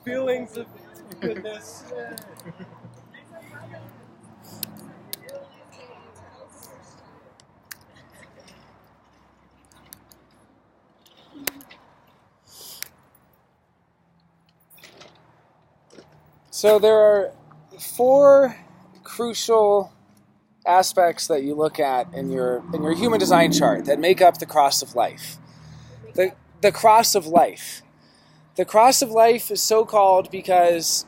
Feelings of goodness. So there are 4 crucial aspects that you look at in your human design chart that make up the cross of life. The cross of life. The cross of life is so called because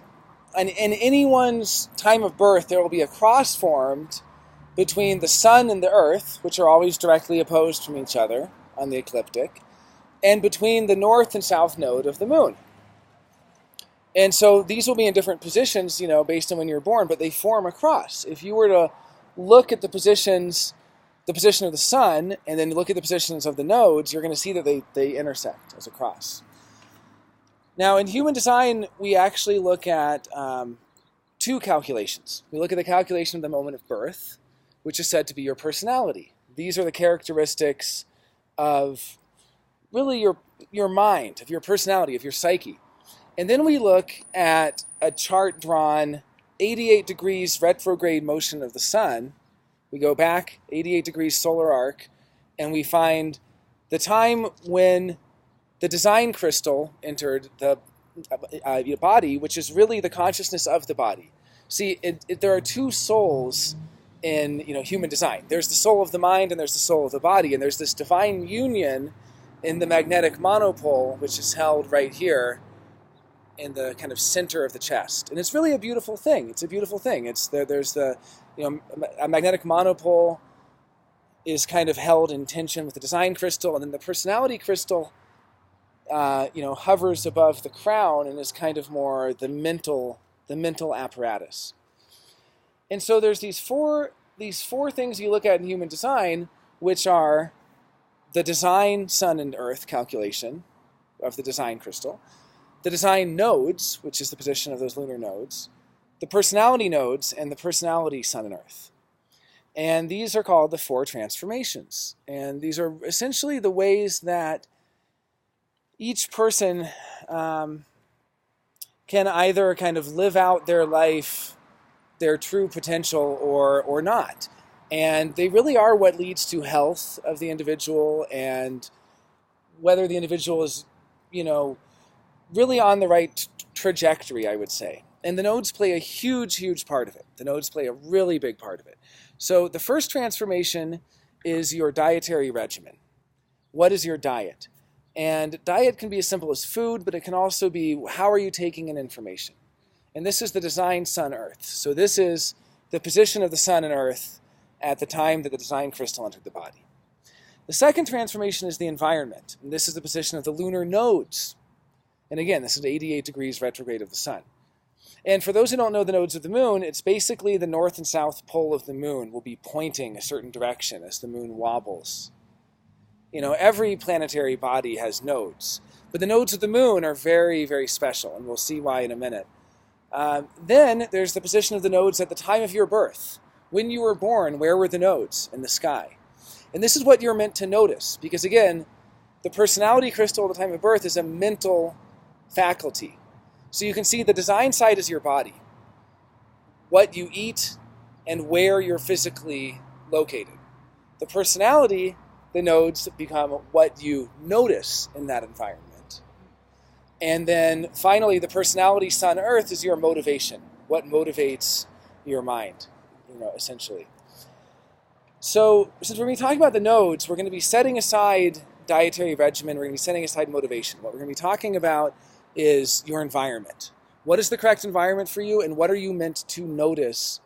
in anyone's time of birth there will be a cross formed between the sun and the earth, which are always directly opposed from each other on the ecliptic, and between the north and south node of the moon. And so these will be in different positions, based on when you're born, but they form a cross. If you were to look at the position of the sun, and then look at the positions of the nodes, you're going to see that they intersect as a cross. Now, in human design, we actually look at 2 calculations. We look at the calculation of the moment of birth, which is said to be your personality. These are the characteristics of really your mind, of your personality, of your psyche. And then we look at a chart drawn 88 degrees retrograde motion of the sun. We go back 88 degrees solar arc, and we find the time when the design crystal entered the body, which is really the consciousness of the body. See, there are 2 souls in human design. There's the soul of the mind and there's the soul of the body, and there's this divine union in the magnetic monopole, which is held right here in the kind of center of the chest. And it's really a beautiful thing. It's a beautiful thing. There's a magnetic monopole is kind of held in tension with the design crystal, and then the personality crystal hovers above the crown and is kind of more the mental apparatus. And so there's these four things you look at in human design, which are the design sun and earth calculation of the design crystal, the design nodes, which is the position of those lunar nodes, the personality nodes, and the personality sun and earth. And these are called the 4 transformations. And these are essentially the ways that each person can either kind of live out their life, their true potential, or not. And they really are what leads to health of the individual and whether the individual is, really on the right trajectory, I would say. And the nodes play a huge, huge part of it. The nodes play a really big part of it. So the first transformation is your dietary regimen. What is your diet? And diet can be as simple as food, but it can also be how are you taking in information? And this is the design sun-earth. So this is the position of the sun and earth at the time that the design crystal entered the body. The second transformation is the environment. And this is the position of the lunar nodes. And again, this is 88 degrees retrograde of the sun. And for those who don't know the nodes of the moon, it's basically the north and south pole of the moon will be pointing a certain direction as the moon wobbles. Every planetary body has nodes, but the nodes of the moon are very, very special, and we'll see why in a minute. Then there's the position of the nodes at the time of your birth. When you were born, where were the nodes in the sky? And this is what you're meant to notice, because again, the personality crystal at the time of birth is a mental faculty. So you can see the design side is your body, what you eat, and where you're physically located. The personality, the nodes become what you notice in that environment. And then finally, the personality sun earth is your motivation, what motivates your mind, essentially. So since we're going to be talking about the nodes, we're going to be setting aside dietary regimen, we're going to be setting aside motivation. What we're going to be talking about is your environment. What is the correct environment for you, and what are you meant to notice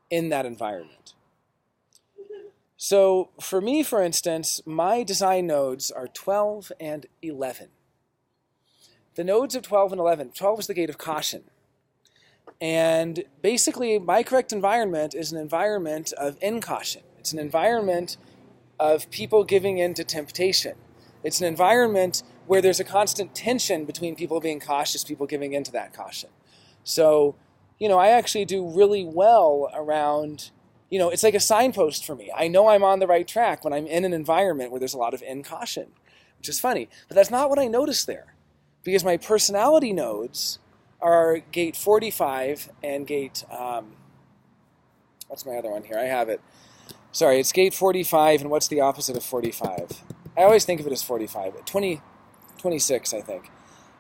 in that environment? So for me, for instance, my design nodes are 12 and 11. The nodes of 12 and 11, 12 is the gate of caution. And basically, my correct environment is an environment of incaution. It's an environment of people giving in to temptation. It's an environment where there's a constant tension between people being cautious, people giving in to that caution. So, I actually do really well around, it's like a signpost for me. I know I'm on the right track when I'm in an environment where there's a lot of incaution, which is funny. But that's not what I notice there. because my personality nodes are gate 45 and gate, what's my other one here? I have it. Sorry, it's gate 45, and what's the opposite of 45? I always think of it as 45. 26, I think.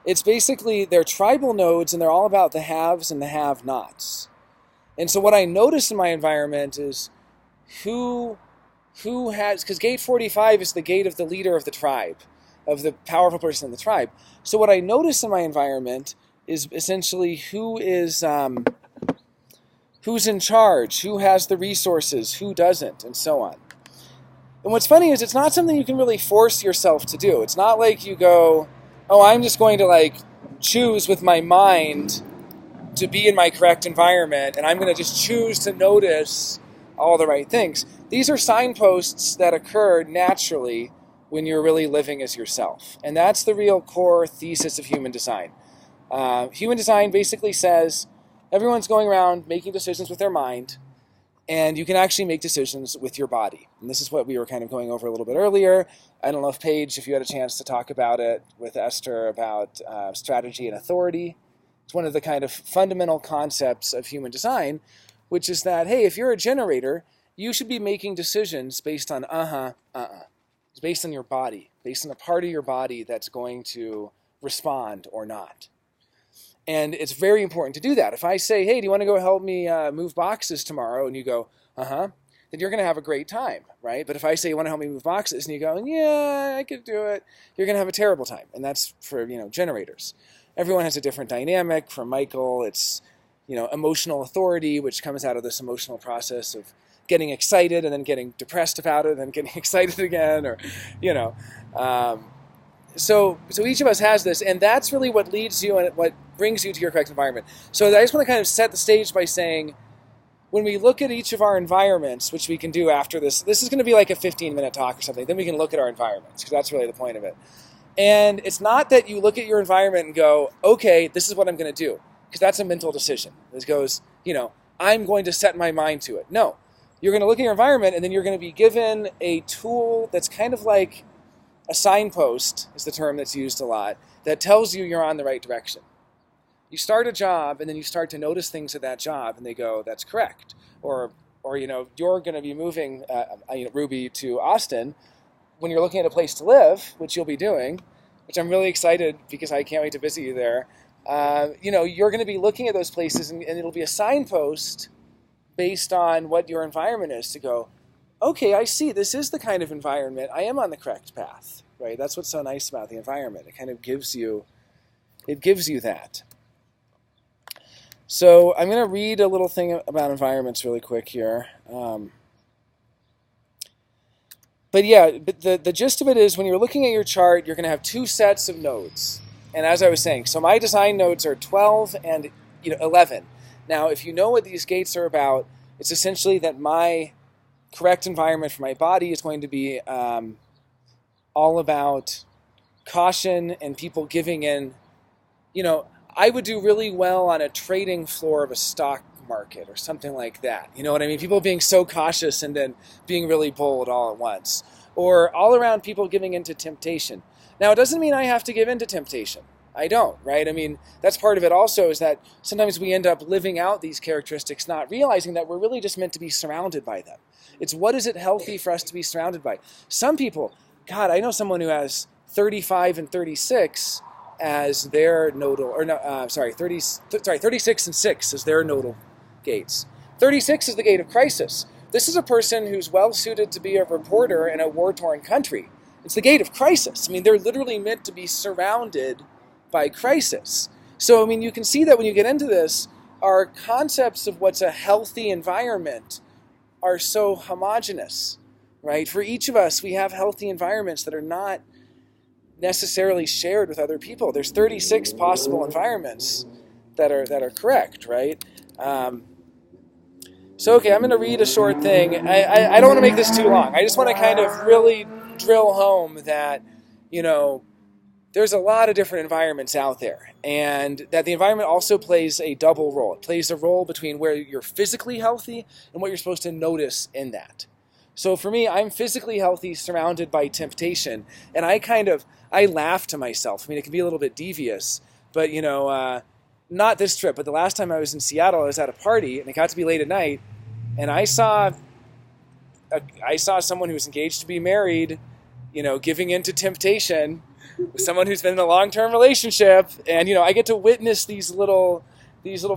It's basically, they're tribal nodes, and they're all about the haves and the have-nots. And so what I notice in my environment is who has, because gate 45 is the gate of the leader of the tribe, of the powerful person in the tribe. So what I notice in my environment is essentially who's in charge, who has the resources, who doesn't, and so on. And what's funny is it's not something you can really force yourself to do. It's not like you go, oh, I'm just going to choose with my mind to be in my correct environment, and I'm going to just choose to notice all the right things. These are signposts that occur naturally when you're really living as yourself. And that's the real core thesis of human design. Human design basically says everyone's going around making decisions with their mind, and you can actually make decisions with your body. And this is what we were kind of going over a little bit earlier. I don't know if Paige, if you had a chance to talk about it with Esther about strategy and authority. It's one of the kind of fundamental concepts of human design, which is that, hey, if you're a generator, you should be making decisions based on It's based on your body, based on the part of your body that's going to respond or not. And it's very important to do that. If I say, hey, do you want to go help me move boxes tomorrow? And you go, then you're going to have a great time, right? But if I say, you want to help me move boxes? And you go, yeah, I could do it. You're going to have a terrible time. And that's for, generators. Everyone has a different dynamic. For Michael, it's, emotional authority, which comes out of this emotional process of getting excited and then getting depressed about it and then getting excited again, or, So each of us has this, and that's really what leads you and what brings you to your correct environment. So I just want to kind of set the stage by saying, when we look at each of our environments, which we can do after this is going to be like a 15-minute talk or something, then we can look at our environments, because that's really the point of it. And it's not that you look at your environment and go, okay, this is what I'm going to do, because that's a mental decision. It goes, I'm going to set my mind to it. No, you're going to look at your environment, and then you're going to be given a tool that's kind of like a signpost, is the term that's used a lot, that tells you you're on the right direction. You start a job, and then you start to notice things at that job, and they go, that's correct. Or you're going to be moving, Ruby, to Austin. When you're looking at a place to live, which you'll be doing, which I'm really excited because I can't wait to visit you there, you're going to be looking at those places, and it'll be a signpost based on what your environment is to go, okay, I see, this is the kind of environment, I am on the correct path, right? That's what's so nice about the environment. It kind of gives you that. So I'm going to read a little thing about environments really quick here. But the gist of it is, when you're looking at your chart, you're going to have two sets of nodes. And as I was saying, so my design nodes are 12 and 11. Now, if you know what these gates are about, it's essentially that my correct environment for my body is going to be all about caution and people giving in. I would do really well on a trading floor of a stock market or something like that. You know what I mean? People being so cautious and then being really bold all at once. Or all around people giving into temptation. Now, it doesn't mean I have to give into temptation. I don't, right? I mean, that's part of it also, is that sometimes we end up living out these characteristics, not realizing that we're really just meant to be surrounded by them. It's what is it healthy for us to be surrounded by? Some people, God, I know someone who has 35 and 36 as their nodal, 36 and 6 as their nodal gates. 36 is the gate of crisis. This is a person who's well-suited to be a reporter in a war-torn country. It's the gate of crisis. I mean, they're literally meant to be surrounded by crisis. So, I mean, you can see that when you get into this, our concepts of what's a healthy environment are so homogenous, right? For each of us, we have healthy environments that are not necessarily shared with other people. There's 36 possible environments that are correct, right? So, okay, I'm going to read a short thing. I don't want to make this too long. I just want to kind of really drill home that, there's a lot of different environments out there, and that the environment also plays a double role. It plays a role between where you're physically healthy and what you're supposed to notice in that. So for me, I'm physically healthy, surrounded by temptation, and I laugh to myself. I mean, it can be a little bit devious, but not this trip, but the last time I was in Seattle, I was at a party, and it got to be late at night, and I saw someone who was engaged to be married, giving into temptation with someone who's been in a long-term relationship, and I get to witness these little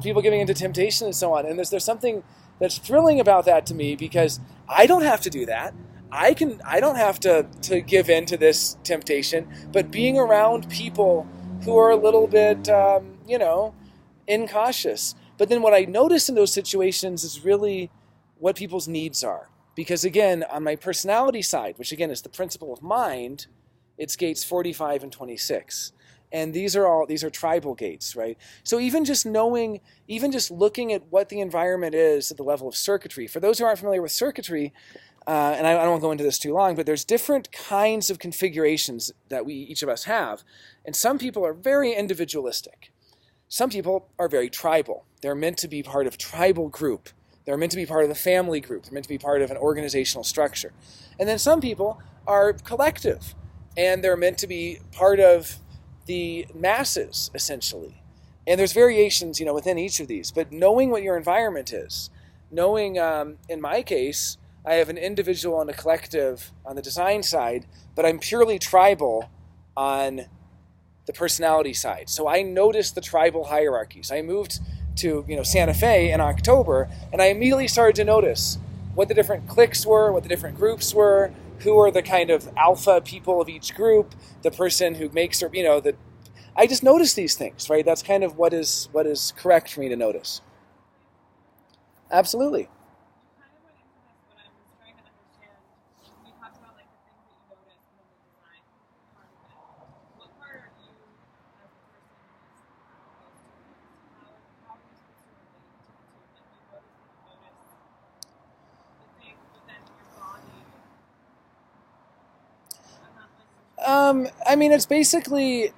people giving into temptation and so on. And there's something that's thrilling about that to me, because I don't have to do that. I don't have to give in to this temptation, but being around people who are a little bit, incautious. But then what I notice in those situations is really what people's needs are. Because again, on my personality side, which again is the principle of mind, it's gates 45 and 26. And these are tribal gates, right? So even just looking at what the environment is at the level of circuitry. For those who aren't familiar with circuitry, and I don't want to go into this too long, but there's different kinds of configurations that each of us have. And some people are very individualistic. Some people are very tribal. They're meant to be part of tribal group. They're meant to be part of the family group. They're meant to be part of an organizational structure. And then some people are collective, and they're meant to be part of the masses, essentially. And there's variations, within each of these. But knowing what your environment is, knowing, in my case, I have an individual and a collective on the design side, but I'm purely tribal on the personality side. So I noticed the tribal hierarchies. I moved to Santa Fe in October, and I immediately started to notice what the different cliques were, what the different groups were, who are the kind of alpha people of each group, the person who makes I just noticed these things, right? That's kind of what is correct for me to notice. Absolutely. It's basically,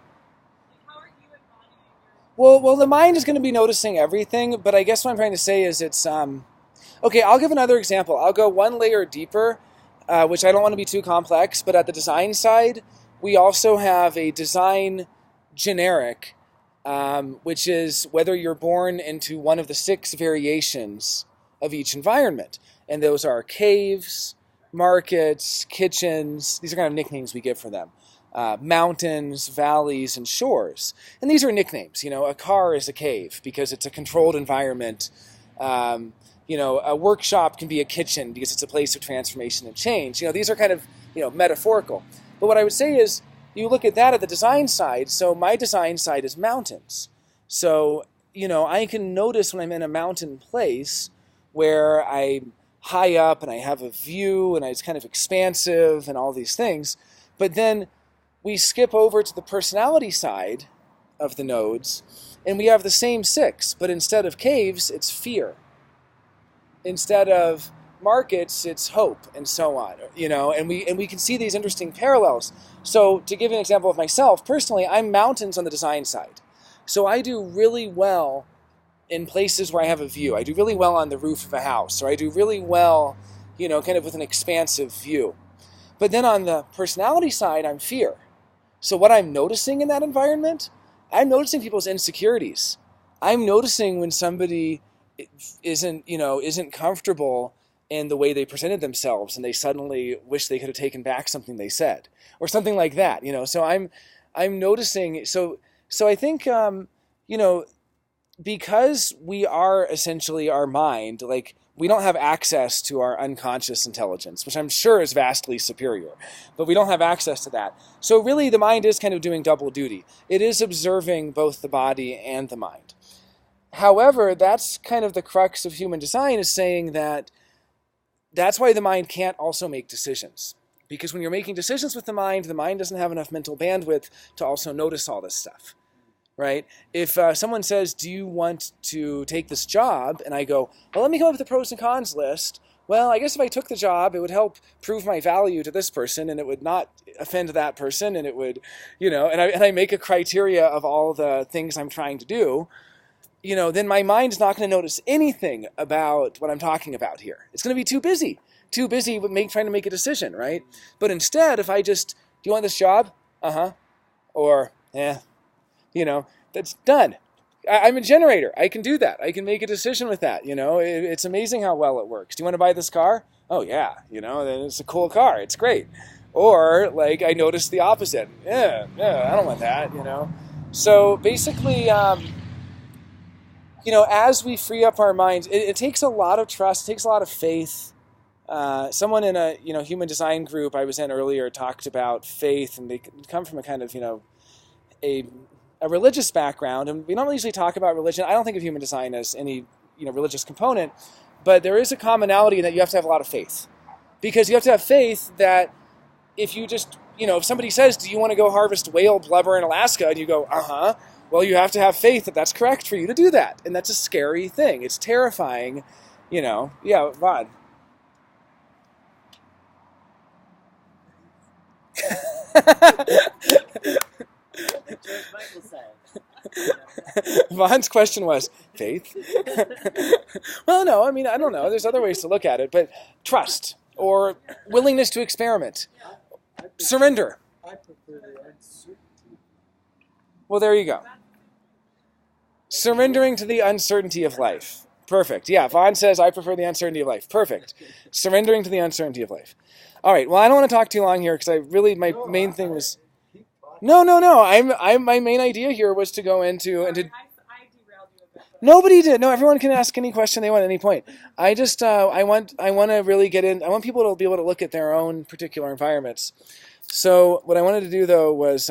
well, the mind is going to be noticing everything, but I guess what I'm trying to say is it's, okay, I'll give another example. I'll go one layer deeper, which I don't want to be too complex, but at the design side, we also have a design generic, which is whether you're born into one of the 6 variations of each environment. And those are caves, markets, kitchens. These are kind of nicknames we give for them. Mountains, valleys, and shores. And these are nicknames. A car is a cave because it's a controlled environment. A workshop can be a kitchen because it's a place of transformation and change. These are kind of, metaphorical. But what I would say is, you look at that at the design side. So my design side is mountains. So, I can notice when I'm in a mountain place where I'm high up and I have a view and it's kind of expansive and all these things. But then we skip over to the personality side of the nodes, and we have the same 6, but instead of caves, it's fear. Instead of markets, it's hope, and so on. And we can see these interesting parallels. So to give an example of myself, personally, I'm mountains on the design side. So I do really well in places where I have a view. I do really well on the roof of a house, or I do really well, kind of with an expansive view. But then on the personality side, I'm fear. So what I'm noticing in that environment, I'm noticing people's insecurities. I'm noticing when somebody isn't comfortable in the way they presented themselves, and they suddenly wish they could have taken back something they said, or something like that. So I'm noticing. So I think because we are essentially our mind, like, we don't have access to our unconscious intelligence, which I'm sure is vastly superior, but we don't have access to that. So really the mind is kind of doing double duty. It is observing both the body and the mind. However, that's kind of the crux of human design, is saying that that's why the mind can't also make decisions. Because when you're making decisions with the mind doesn't have enough mental bandwidth to also notice all this stuff. Right? If someone says, do you want to take this job? And I go, well, let me come up with a pros and cons list. Well, I guess if I took the job, it would help prove my value to this person, and it would not offend that person, and it would, and I make a criteria of all the things I'm trying to do, then my mind's not going to notice anything about what I'm talking about here. It's going to be too busy. too busy with trying to make a decision, right? But instead, if I just, do you want this job? Uh-huh. Or, that's done. I'm a generator. I can do that. I can make a decision with that. It's amazing how well it works. Do you want to buy this car? Oh, yeah. It's a cool car. It's great. Or, like, I noticed the opposite. Yeah, I don't want that, So basically, as we free up our minds, it takes a lot of trust, it takes a lot of faith. Someone in a, human design group I was in earlier talked about faith, and they come from a kind of, a religious background, and we don't usually talk about religion. I don't think of human design as any, religious component, but there is a commonality in that you have to have a lot of faith. Because you have to have faith that if you just, if somebody says, do you want to go harvest whale blubber in Alaska? And you go, uh-huh. Well, you have to have faith that that's correct for you to do that. And that's a scary thing. It's terrifying, Yeah, Vaughn. Vaughn's question was, faith? Well, no, I don't know. There's other ways to look at it, but trust or willingness to experiment. Surrender. I prefer the uncertainty. Well, there you go. Surrendering to the uncertainty of life. Perfect. Yeah, Vaughn says, I prefer the uncertainty of life. Perfect. Surrendering to the uncertainty of life. All right, well, I don't want to talk too long here because my main thing was... No. My main idea here was to go into... I derailed you a bit. Nobody did. No, everyone can ask any question they want at any point. I just, I want to really get in... I want people to be able to look at their own particular environments. So what I wanted to do, though, was...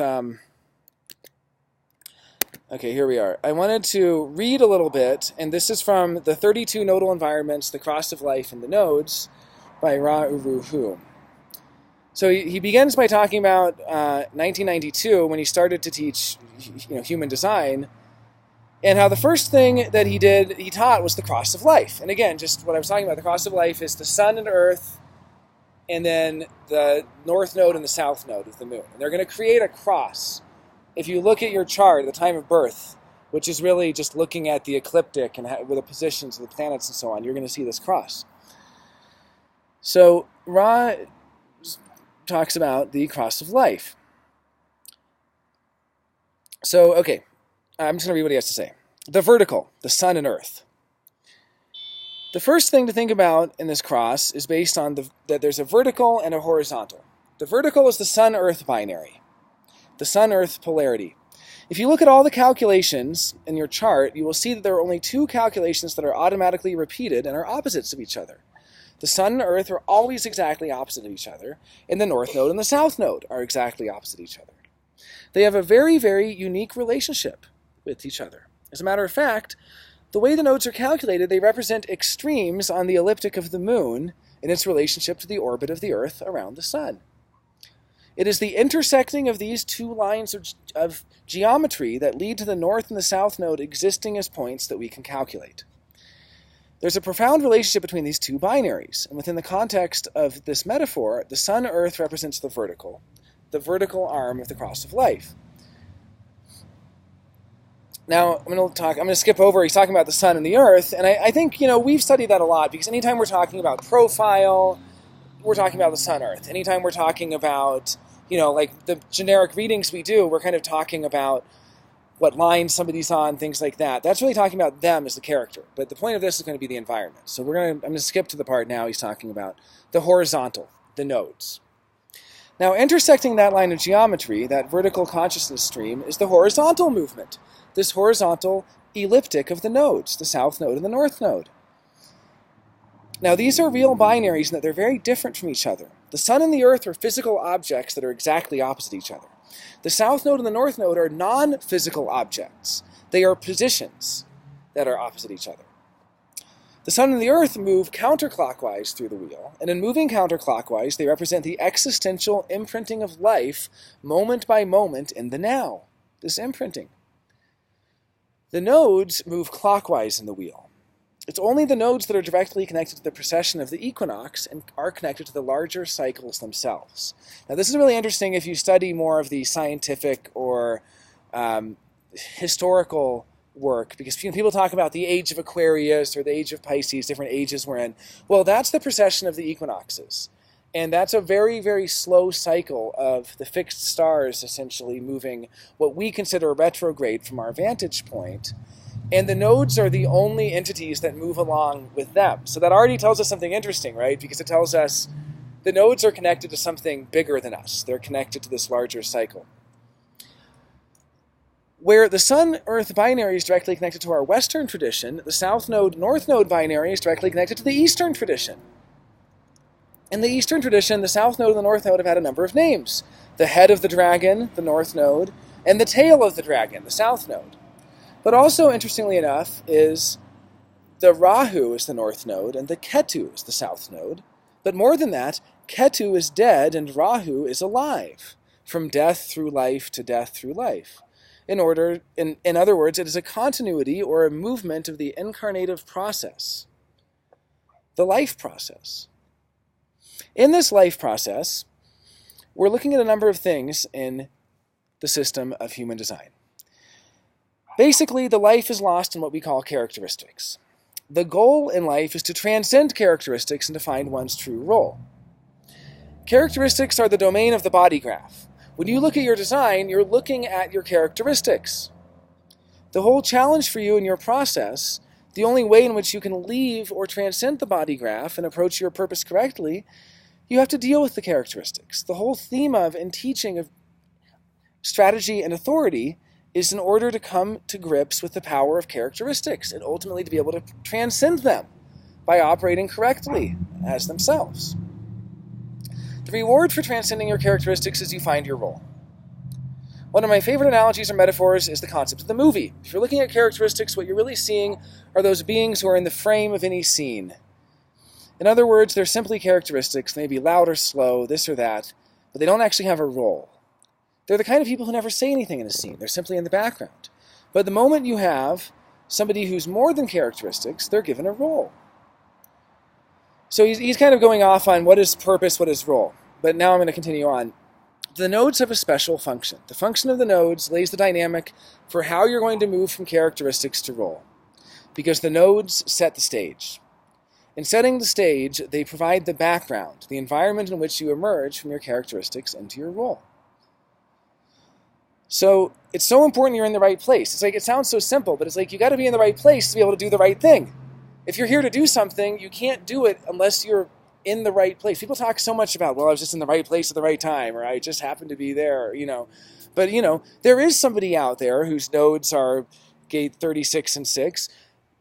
Okay, here we are. I wanted to read a little bit, and this is from the 32 Nodal Environments, The Cross of Life and the Nodes by Ra Uru Hu. So he begins by talking about 1992 when he started to teach human design, and how the first thing that he taught was the cross of life. And again, just what I was talking about, the cross of life is the sun and earth, and then the north node and the south node of the moon. And they're going to create a cross. If you look at your chart at the time of birth, which is really just looking at the ecliptic and with the positions of the planets and so on, you're going to see this cross. So Ra talks about the cross of life. So, okay, I'm just going to read what he has to say. The vertical, the sun and earth. The first thing to think about in this cross is based on that there's a vertical and a horizontal. The vertical is the sun-earth binary, the sun-earth polarity. If you look at all the calculations in your chart, you will see that there are only two calculations that are automatically repeated and are opposites of each other. The sun and earth are always exactly opposite of each other, and the north node and the south node are exactly opposite each other. They have a very, very unique relationship with each other. As a matter of fact, the way the nodes are calculated, they represent extremes on the ecliptic of the moon in its relationship to the orbit of the earth around the sun. It is the intersecting of these two lines of geometry that lead to the north and the south node existing as points that we can calculate. There's a profound relationship between these two binaries, and within the context of this metaphor, the sun-earth represents the vertical arm of the cross of life. Now, I'm going to skip over, he's talking about the sun and the earth, and I think, we've studied that a lot, because anytime we're talking about profile, we're talking about the sun-earth. Anytime we're talking about, like the generic readings we do, we're kind of talking about what line somebody's on, things like that. That's really talking about them as the character. But the point of this is going to be the environment. So I'm going to skip to the part now he's talking about the horizontal, the nodes. Now, intersecting that line of geometry, that vertical consciousness stream, is the horizontal movement. This horizontal elliptic of the nodes, the south node and the north node. Now, these are real binaries in that they're very different from each other. The sun and the earth are physical objects that are exactly opposite each other. The south node and the north node are non-physical objects. They are positions that are opposite each other. The sun and the earth move counterclockwise through the wheel, and in moving counterclockwise, they represent the existential imprinting of life moment by moment in the now, this imprinting. The nodes move clockwise in the wheel. It's only the nodes that are directly connected to the precession of the equinox and are connected to the larger cycles themselves. Now, this is really interesting if you study more of the scientific or historical work, because people talk about the age of Aquarius or the age of Pisces, different ages we're in. Well, that's the precession of the equinoxes. And that's a very, very slow cycle of the fixed stars essentially moving what we consider a retrograde from our vantage point. And the nodes are the only entities that move along with them. So that already tells us something interesting, right? Because it tells us the nodes are connected to something bigger than us. They're connected to this larger cycle. Where the Sun-Earth binary is directly connected to our Western tradition, the South Node-North Node binary is directly connected to the Eastern tradition. In the Eastern tradition, the South Node and the North Node have had a number of names. The head of the dragon, the North Node, and the tail of the dragon, the South Node. But also, interestingly enough, is the Rahu is the North Node and the Ketu is the South Node. But more than that, Ketu is dead and Rahu is alive, from death through life to death through life. In other words, it is a continuity or a movement of the incarnative process, the life process. In this life process, we're looking at a number of things in the system of human design. Basically, the life is lost in what we call characteristics. The goal in life is to transcend characteristics and to find one's true role. Characteristics are the domain of the body graph. When you look at your design, you're looking at your characteristics. The whole challenge for you in your process, the only way in which you can leave or transcend the body graph and approach your purpose correctly, you have to deal with the characteristics. The whole theme of and teaching of strategy and authority is in order to come to grips with the power of characteristics and ultimately to be able to transcend them by operating correctly as themselves. The reward for transcending your characteristics is you find your role. One of my favorite analogies or metaphors is the concept of the movie. If you're looking at characteristics, what you're really seeing are those beings who are in the frame of any scene. In other words, they're simply characteristics. They may be loud or slow, this or that, but they don't actually have a role. They're the kind of people who never say anything in a scene. They're simply in the background. But the moment you have somebody who's more than characteristics, they're given a role. So he's kind of going off on what is purpose, what is role. But now I'm going to continue on. The nodes have a special function. The function of the nodes lays the dynamic for how you're going to move from characteristics to role. Because the nodes set the stage. In setting the stage, they provide the background, the environment in which you emerge from your characteristics into your role. So it's so important you're in the right place. It's like, it sounds so simple, but it's like you got to be in the right place to be able to do the right thing. If you're here to do something, you can't do it unless you're in the right place. People talk so much about, well, I was just in the right place at the right time, or I just happened to be there, But, there is somebody out there whose nodes are gate 36 and 6,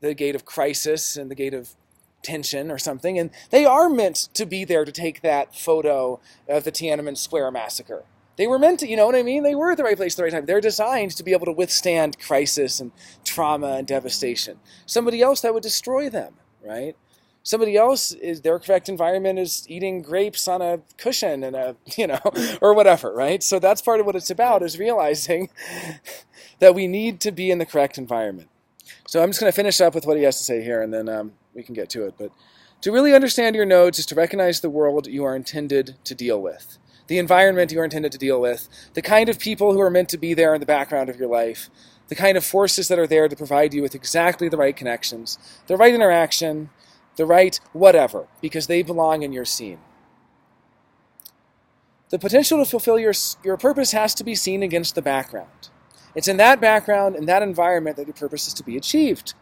the gate of crisis and the gate of tension or something, and they are meant to be there to take that photo of the Tiananmen Square massacre. They were meant to, you know what I mean? They were at the right place at the right time. They're designed to be able to withstand crisis and trauma and devastation. Somebody else, that would destroy them, right? Somebody else, their correct environment is eating grapes on a cushion and or whatever, right? So that's part of what it's about, is realizing that we need to be in the correct environment. So I'm just going to finish up with what he has to say here, and then we can get to it. But to really understand your nodes is to recognize the world you are intended to deal with, the environment you are intended to deal with, the kind of people who are meant to be there in the background of your life, the kind of forces that are there to provide you with exactly the right connections, the right interaction, the right whatever, because they belong in your scene. The potential to fulfill your purpose has to be seen against the background. It's in that background, in that environment, that your purpose is to be achieved.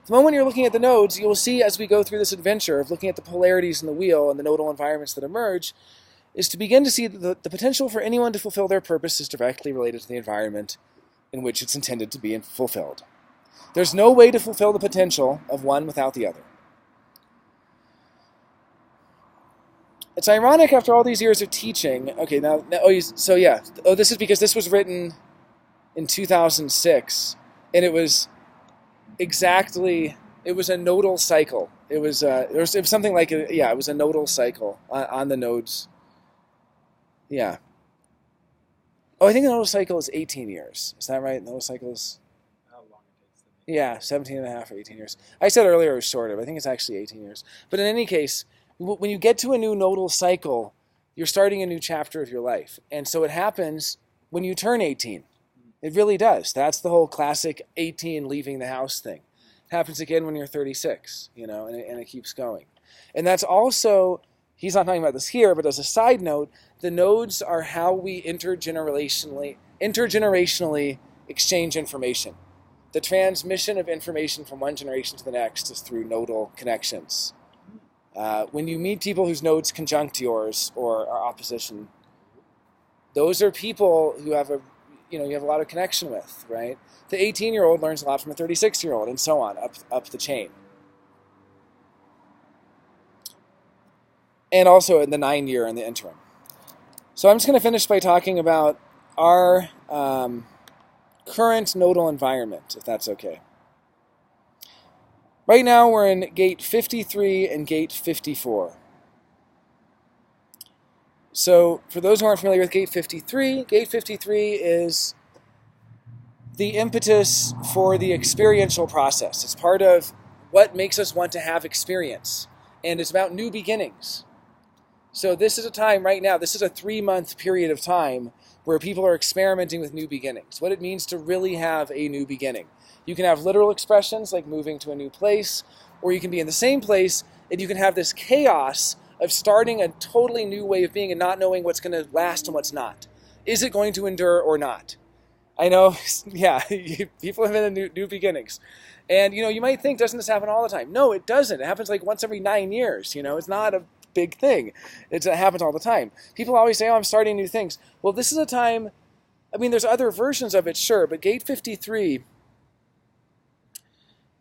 The moment you're looking at the nodes, you will see as we go through this adventure of looking at the polarities in the wheel and the nodal environments that emerge, is to begin to see that the potential for anyone to fulfill their purpose is directly related to the environment in which it's intended to be fulfilled. There's no way to fulfill the potential of one without the other. It's ironic after all these years of teaching. Okay, this is because this was written in 2006, and it was a nodal cycle. It was something like it was a nodal cycle on the nodes. Yeah. Oh, I think the nodal cycle is 18 years. Is that right? The nodal cycle is... How long it takes to make it. Yeah, 17 and a half or 18 years. I said earlier it was shorter, but I think it's actually 18 years. But in any case, when you get to a new nodal cycle, you're starting a new chapter of your life. And so it happens when you turn 18. It really does. That's the whole classic 18 leaving the house thing. It happens again when you're 36, and it keeps going. And that's also, he's not talking about this here, but as a side note, the nodes are how we intergenerationally exchange information. The transmission of information from one generation to the next is through nodal connections. When you meet people whose nodes conjunct yours or are opposition, those are people who have you have a lot of connection with, right? The 18-year-old learns a lot from a 36-year-old, and so on, up the chain. And also in the 9-year in the interim. So I'm just going to finish by talking about our current nodal environment, if that's okay. Right now we're in gate 53 and gate 54. So for those who aren't familiar with gate 53 is the impetus for the experiential process. It's part of what makes us want to have experience. And it's about new beginnings. So this is a time right now, this is a 3-month period of time where people are experimenting with new beginnings, what it means to really have a new beginning. You can have literal expressions like moving to a new place, or you can be in the same place and you can have this chaos of starting a totally new way of being and not knowing what's going to last and what's not. Is it going to endure or not? I know, yeah, people have been in new beginnings. And, you might think, doesn't this happen all the time? No, it doesn't. It happens like once every 9 years, It's not a big thing. It happens all the time. People always say, I'm starting new things. Well, this is a time, there's other versions of it, sure, but gate 53,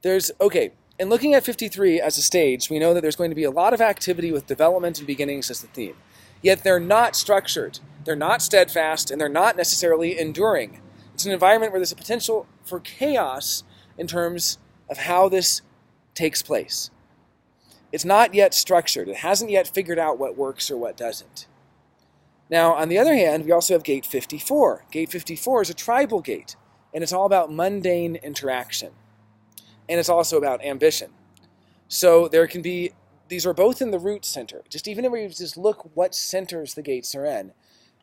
in looking at 53 as a stage, we know that there's going to be a lot of activity with development and beginnings as the theme. Yet they're not structured, they're not steadfast, and they're not necessarily enduring. It's an environment where there's a potential for chaos in terms of how this takes place. It's not yet structured. It hasn't yet figured out what works or what doesn't. Now, on the other hand, we also have gate 54. Gate 54 is a tribal gate, and it's all about mundane interaction. And it's also about ambition. So there can be, these are both in the root center. Even if we just look what centers the gates are in.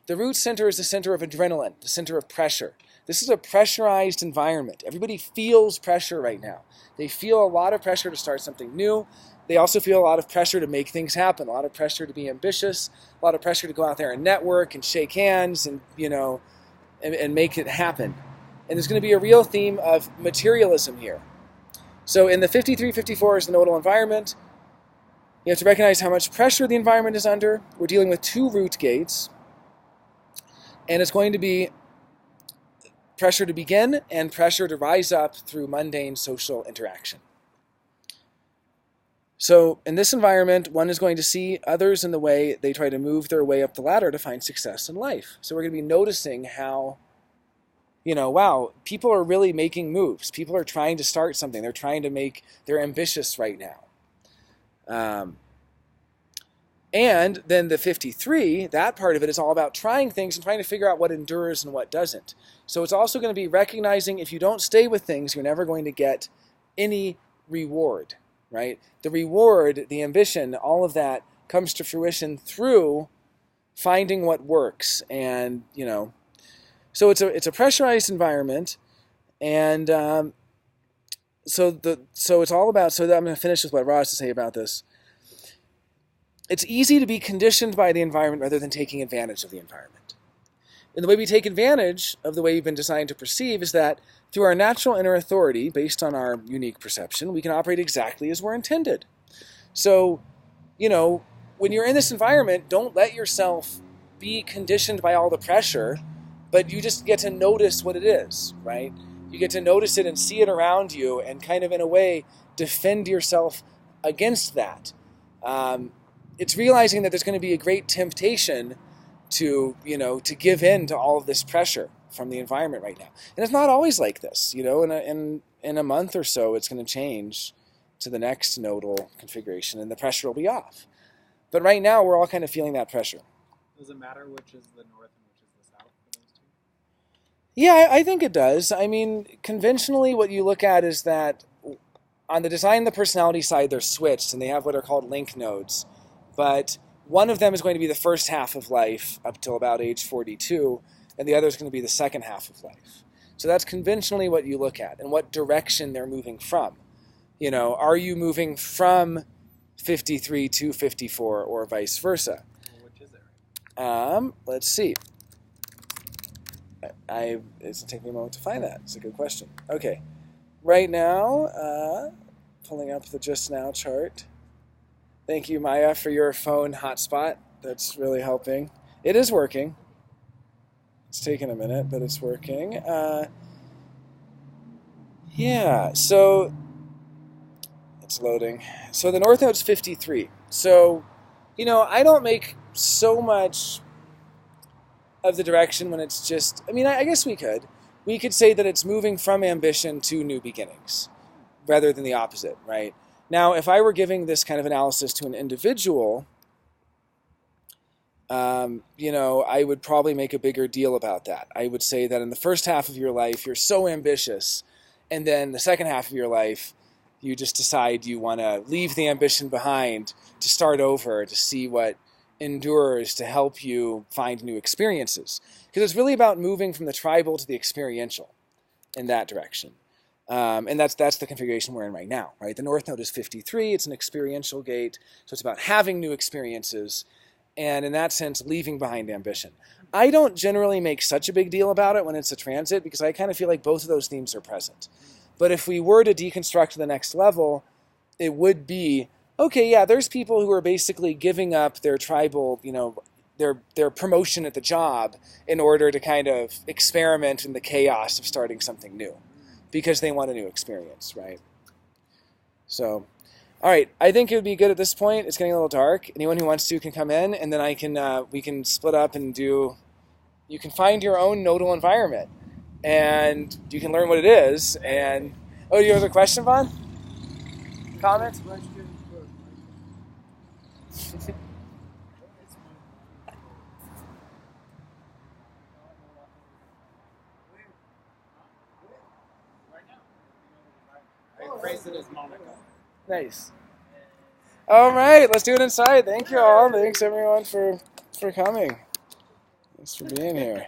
The root center is the center of adrenaline, the center of pressure. This is a pressurized environment. Everybody feels pressure right now. They feel a lot of pressure to start something new. They also feel a lot of pressure to make things happen, a lot of pressure to be ambitious, a lot of pressure to go out there and network and shake hands and, and make it happen. And there's going to be a real theme of materialism here. So in the 53-54 is the nodal environment. You have to recognize how much pressure the environment is under. We're dealing with 2 root gates. And it's going to be pressure to begin and pressure to rise up through mundane social interaction. So in this environment, one is going to see others in the way they try to move their way up the ladder to find success in life. So we're going to be noticing how, wow, people are really making moves. People are trying to start something. They're ambitious right now. And then the 53, that part of it is all about trying things and trying to figure out what endures and what doesn't. So it's also going to be recognizing if you don't stay with things, you're never going to get any reward, right? The reward, the ambition, all of that comes to fruition through finding what works. And, so it's a pressurized environment. And so it's all about, so I'm going to finish with what Ra has to say about this. It's easy to be conditioned by the environment rather than taking advantage of the environment. And the way we take advantage of the way we've been designed to perceive is that through our natural inner authority, based on our unique perception, we can operate exactly as we're intended. So, when you're in this environment, don't let yourself be conditioned by all the pressure, but you just get to notice what it is, right? You get to notice it and see it around you and kind of, in a way, defend yourself against that. It's realizing that there's going to be a great temptation to give in to all of this pressure from the environment right now. And it's not always like this, in a month or so, it's going to change to the next nodal configuration and the pressure will be off. But right now, we're all kind of feeling that pressure. Does it matter which is the north and which is the south for those two? Yeah, I think it does. Conventionally, what you look at is that on the design and the personality side, they're switched and they have what are called link nodes. But one of them is going to be the first half of life up till about age 42, and the other is going to be the second half of life. So that's conventionally what you look at and what direction they're moving from. Are you moving from 53 to 54 or vice versa? Well, which is it? Let's see. It's going to take me a moment to find that. It's a good question. Okay. Right now, pulling up the just now chart. Thank you, Maya, for your phone hotspot. That's really helping. It is working. It's taken a minute, but it's working. Yeah, so it's loading. So the north node's 53. So, I don't make so much of the direction when it's just, I guess we could. We could say that it's moving from ambition to new beginnings rather than the opposite, right? Now, if I were giving this kind of analysis to an individual, I would probably make a bigger deal about that. I would say that in the first half of your life, you're so ambitious, and then the second half of your life, you just decide you want to leave the ambition behind to start over, to see what endures, to help you find new experiences. Because it's really about moving from the tribal to the experiential in that direction. And that's the configuration we're in right now, right? The north node is 53. It's an experiential gate. So it's about having new experiences and, in that sense, leaving behind ambition. I don't generally make such a big deal about it when it's a transit because I kind of feel like both of those themes are present. But if we were to deconstruct to the next level, it would be, okay, yeah, there's people who are basically giving up their tribal, their promotion at the job in order to kind of experiment in the chaos of starting something new because they want a new experience, right? So, all right, I think it would be good at this point. It's getting a little dark. Anyone who wants to can come in, and then we can split up and you can find your own nodal environment, and you can learn what it is. And, do you have a question, Vaughn? Comment? I phrase it as Monica. Nice. All right, let's do it inside. Thank you all. Thanks everyone for coming. Thanks for being here.